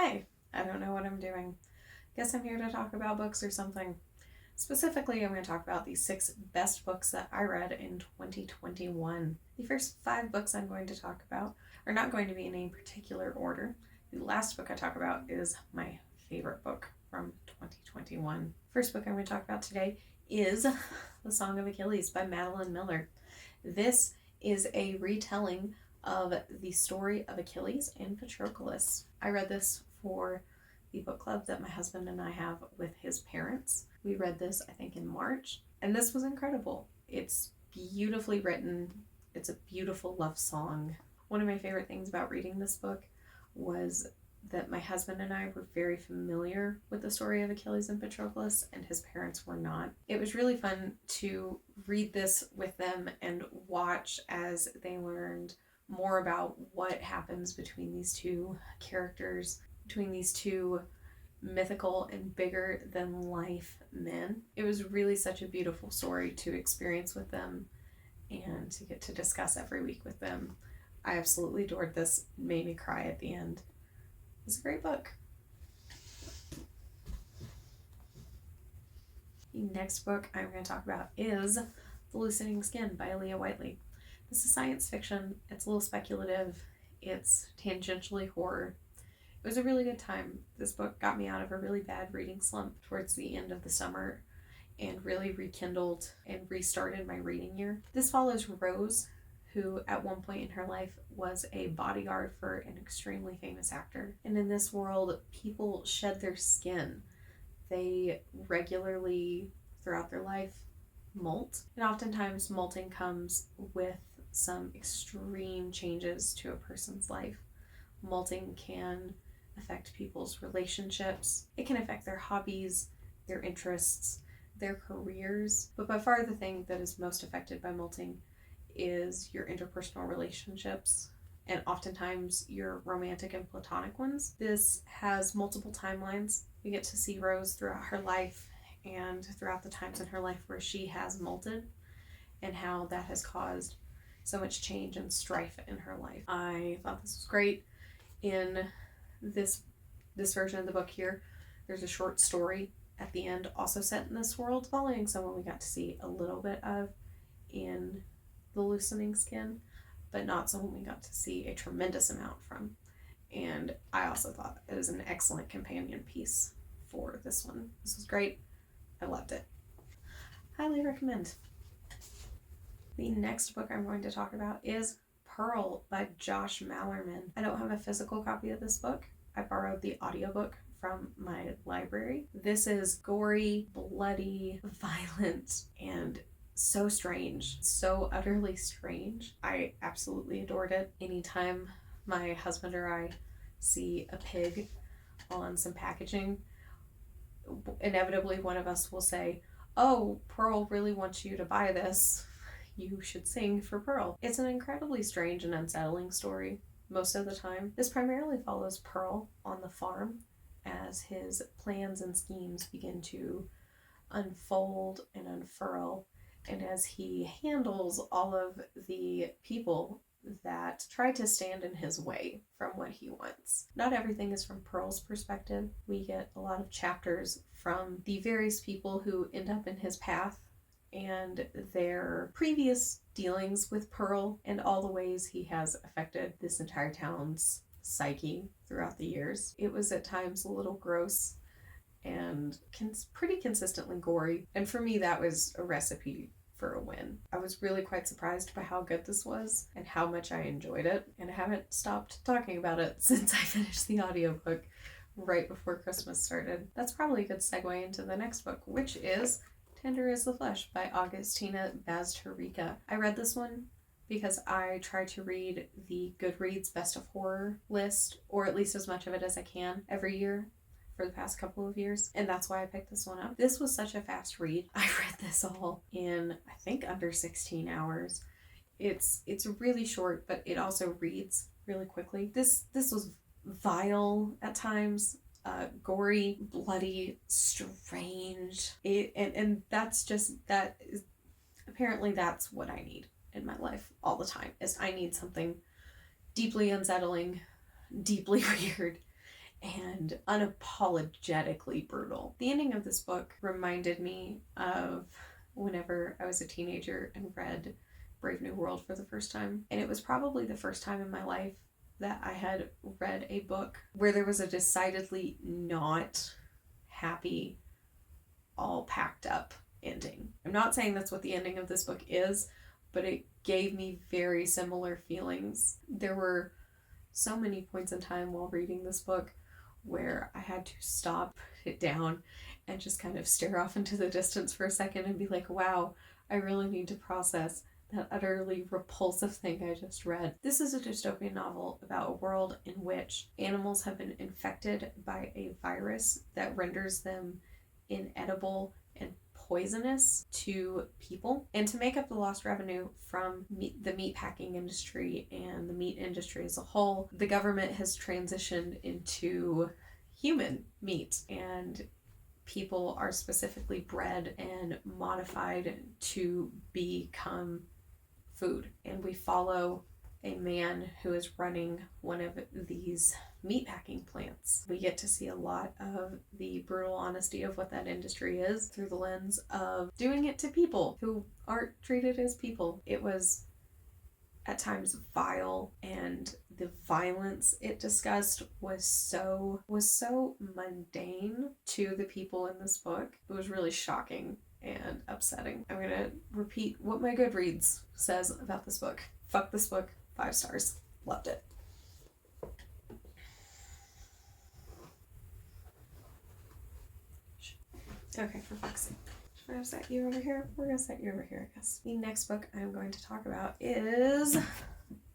Hey, I don't know what I'm doing. Guess I'm here to talk about books or something. Specifically, I'm going to talk about the 6 best books that I read in 2021. The first 5 books I'm going to talk about are not going to be in any particular order. The last book I talk about is my favorite book from 2021. First book I'm going to talk about today is The Song of Achilles by Madeline Miller. This is a retelling of the story of Achilles and Patroclus. I read this for the book club that my husband and I have with his parents. We read this, I think, in March, and this was incredible. It's beautifully written. It's a beautiful love song. One of my favorite things about reading this book was that my husband and I were very familiar with the story of Achilles and Patroclus, and his parents were not. It was really fun to read this with them and watch as they learned more about what happens between these two characters, between these two mythical and bigger than life men. It was really such a beautiful story to experience with them and to get to discuss every week with them. I absolutely adored this. It made me cry at the end. It's a great book. The next book I'm going to talk about is The Loosening Skin by Leah Whiteley. This is science fiction. It's a little speculative. It's tangentially horror. It was a really good time. This book got me out of a really bad reading slump towards the end of the summer and really rekindled and restarted my reading year. This follows Rose, who at one point in her life was a bodyguard for an extremely famous actor. And in this world, people shed their skin. They regularly, throughout their life, molt. And oftentimes molting comes with some extreme changes to a person's life. Molting can affect people's relationships. It can affect their hobbies, their interests, their careers. But by far the thing that is most affected by molting is your interpersonal relationships, and oftentimes your romantic and platonic ones. This has multiple timelines. We get to see Rose throughout her life and throughout the times in her life where she has molted and how that has caused so much change and strife in her life. I thought this was great. In this version of the book here, there's a short story at the end also set in this world, following someone we got to see a little bit of in The Loosening Skin, but not someone we got to see a tremendous amount from. And I also thought it was an excellent companion piece for this one. This was great. I loved it. Highly recommend. The next book I'm going to talk about is Pearl by Josh Mallerman. I don't have a physical copy of this book. I borrowed the audiobook from my library. This is gory, bloody, violent, and so strange. So utterly strange. I absolutely adored it. Anytime my husband or I see a pig on some packaging, inevitably one of us will say, "Oh, Pearl really wants you to buy this. You should sing for Pearl." It's an incredibly strange and unsettling story most of the time. This primarily follows Pearl on the farm as his plans and schemes begin to unfold and unfurl, and as he handles all of the people that try to stand in his way from what he wants. Not everything is from Pearl's perspective. We get a lot of chapters from the various people who end up in his path and their previous dealings with Pearl and all the ways he has affected this entire town's psyche throughout the years. It was at times a little gross and pretty consistently gory, and for me that was a recipe for a win. I was really quite surprised by how good this was and how much I enjoyed it, and I haven't stopped talking about it since I finished the audiobook right before Christmas started. That's probably a good segue into the next book, which is Tender is the Flesh by Augustina Bazterrica. I read this one because I try to read the Goodreads Best of Horror list, or at least as much of it as I can every year for the past couple of years, and that's why I picked this one up. This was such a fast read. I read this all in, I think, under 16 hours. It's really short, but it also reads really quickly. This was vile at times, gory, bloody, strange. And that's apparently that's what I need in my life all the time, is I need something deeply unsettling, deeply weird, and unapologetically brutal. The ending of this book reminded me of whenever I was a teenager and read Brave New World for the first time. And it was probably the first time in my life that I had read a book where there was a decidedly not happy, all packed up ending. I'm not saying that's what the ending of this book is, but it gave me very similar feelings. There were so many points in time while reading this book where I had to stop it down and just kind of stare off into the distance for a second and be like, wow, I really need to process that utterly repulsive thing I just read. This is a dystopian novel about a world in which animals have been infected by a virus that renders them inedible and poisonous to people. And to make up the lost revenue from the meatpacking industry and the meat industry as a whole, the government has transitioned into human meat, and people are specifically bred and modified to become food. And we follow a man who is running one of these meatpacking plants. We get to see a lot of the brutal honesty of what that industry is through the lens of doing it to people who aren't treated as people. It was at times vile, and the violence it discussed was so mundane to the people in this book. It was really shocking and upsetting. I'm gonna repeat what my Goodreads says about this book. Fuck this book. 5 stars. Loved it. Okay, for fuck's sake. Should I have set you over here? We're gonna set you over here, I guess. The next book I'm going to talk about is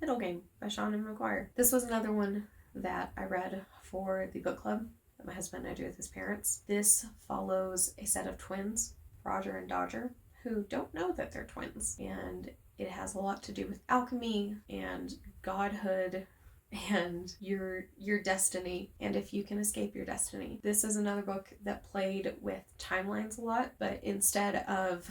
Middle Game by Sean McGuire. This was another one that I read for the book club that my husband and I do with his parents. This follows a set of twins, Roger and Dodger, who don't know that they're twins. And it has a lot to do with alchemy and godhood and your destiny, and if you can escape your destiny. This is another book that played with timelines a lot, but instead of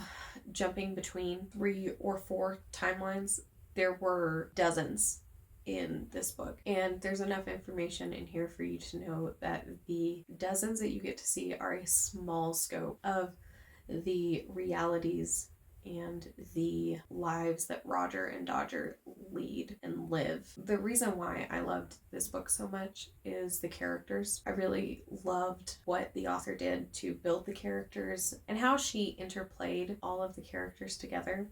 jumping between 3 or 4 timelines, there were dozens in this book. And there's enough information in here for you to know that the dozens that you get to see are a small scope of the realities and the lives that Roger and Dodger lead and live. The reason why I loved this book so much is the characters. I really loved what the author did to build the characters and how she interplayed all of the characters together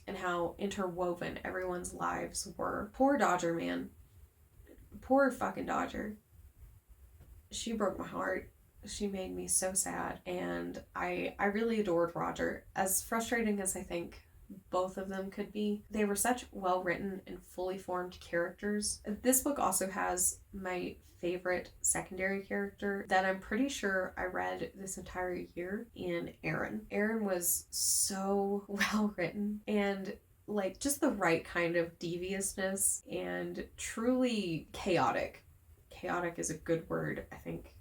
and how interwoven everyone's lives were. Poor Dodger, man. Poor fucking Dodger. She broke my heart. She made me so sad, and I really adored Roger. As frustrating as I think both of them could be, they were such well-written and fully formed characters. This book also has my favorite secondary character that I'm pretty sure I read this entire year in Aaron. Aaron was so well-written and like just the right kind of deviousness and truly chaotic. Chaotic is a good word, I think.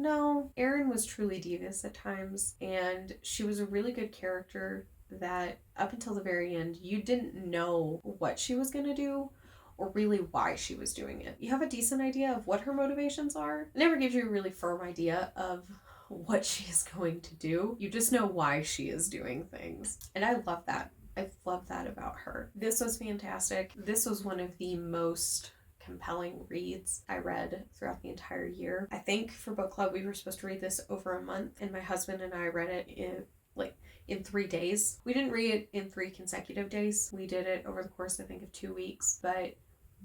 No, Erin was truly devious at times, and she was a really good character that up until the very end, you didn't know what she was going to do or really why she was doing it. You have a decent idea of what her motivations are. It never gives you a really firm idea of what she is going to do. You just know why she is doing things. And I love that. I love that about her. This was fantastic. This was one of the most compelling reads I read throughout the entire year. I think for book club we were supposed to read this over a month, and my husband and I read it in 3 days. We didn't read it in 3 consecutive days. We did it over the course, I think, of 2 weeks. But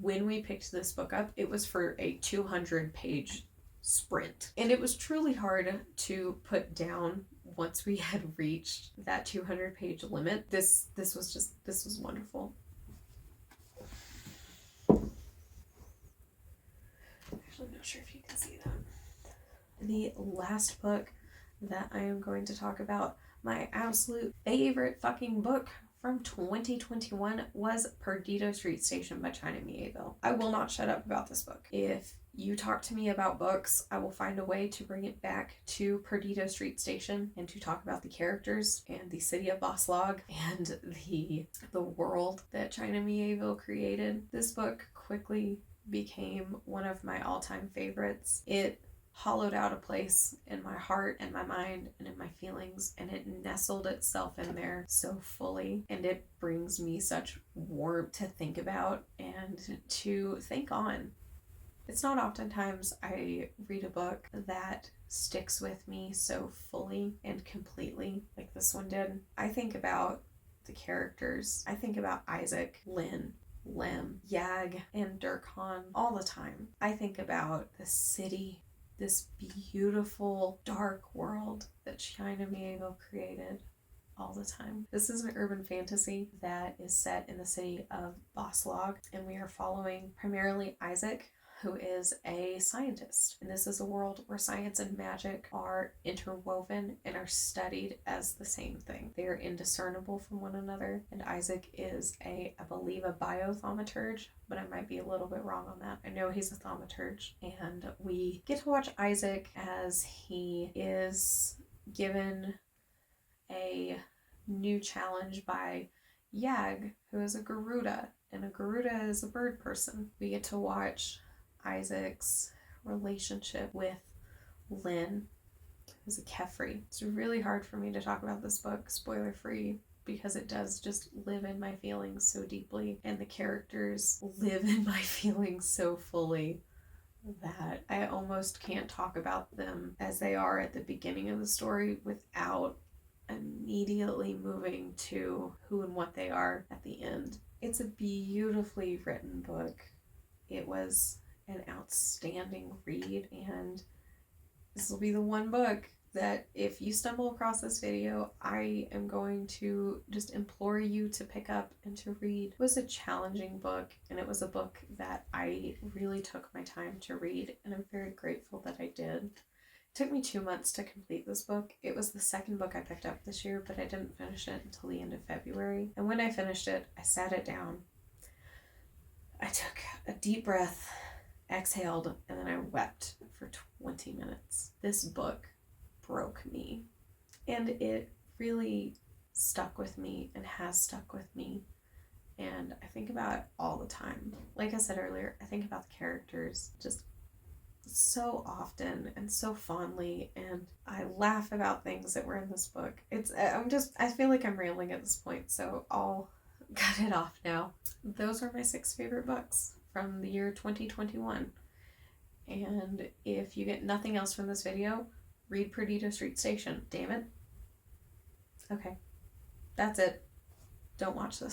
when we picked this book up, it was for a 200-page sprint. And it was truly hard to put down once we had reached that 200-page limit. This was wonderful. I'm not sure if you can see that. The last book that I am going to talk about, my absolute favorite fucking book from 2021, was Perdido Street Station by China Mieville. I will not shut up about this book. If you talk to me about books, I will find a way to bring it back to Perdido Street Station and to talk about the characters and the city of Boslog and the world that China Mieville created. This book quickly became one of my all-time favorites. It hollowed out a place in my heart and my mind and in my feelings, and it nestled itself in there so fully, and it brings me such warmth to think about and to think on. It's not oftentimes I read a book that sticks with me so fully and completely like this one did. I think about the characters. I think about Isaac, Lynn, Lem, Yag, and Durkhan all the time. I think about the city, this beautiful, dark world that China Miego created all the time. This is an urban fantasy that is set in the city of Boslog, and we are following primarily Isaac, who is a scientist. And this is a world where science and magic are interwoven and are studied as the same thing. They are indiscernible from one another, and Isaac is I believe, a biothaumaturge, but I might be a little bit wrong on that. I know he's a thaumaturge, and we get to watch Isaac as he is given a new challenge by Yag, who is a Garuda, and a Garuda is a bird person. We get to watch Isaac's relationship with Lynn, who's a Kefri. It's really hard for me to talk about this book, spoiler free, because it does just live in my feelings so deeply, and the characters live in my feelings so fully that I almost can't talk about them as they are at the beginning of the story without immediately moving to who and what they are at the end. It's a beautifully written book. It was an outstanding read, and this will be the one book that if you stumble across this video, I am going to just implore you to pick up and to read. It was a challenging book, and it was a book that I really took my time to read, and I'm very grateful that I did. It took me 2 months to complete this book. It was the second book I picked up this year, but I didn't finish it until the end of February. And when I finished it, I sat it down. I took a deep breath, exhaled, and then I wept for 20 minutes. This book broke me, and it really stuck with me and has stuck with me, and I think about it all the time. Like I said earlier, I think about the characters just so often and so fondly, and I laugh about things that were in this book. I feel like I'm rambling at this point, so I'll cut it off now. Those are my 6 favorite books from the year 2021. And if you get nothing else from this video, read Perdido Street Station. Damn it. Okay. That's it. Don't watch this.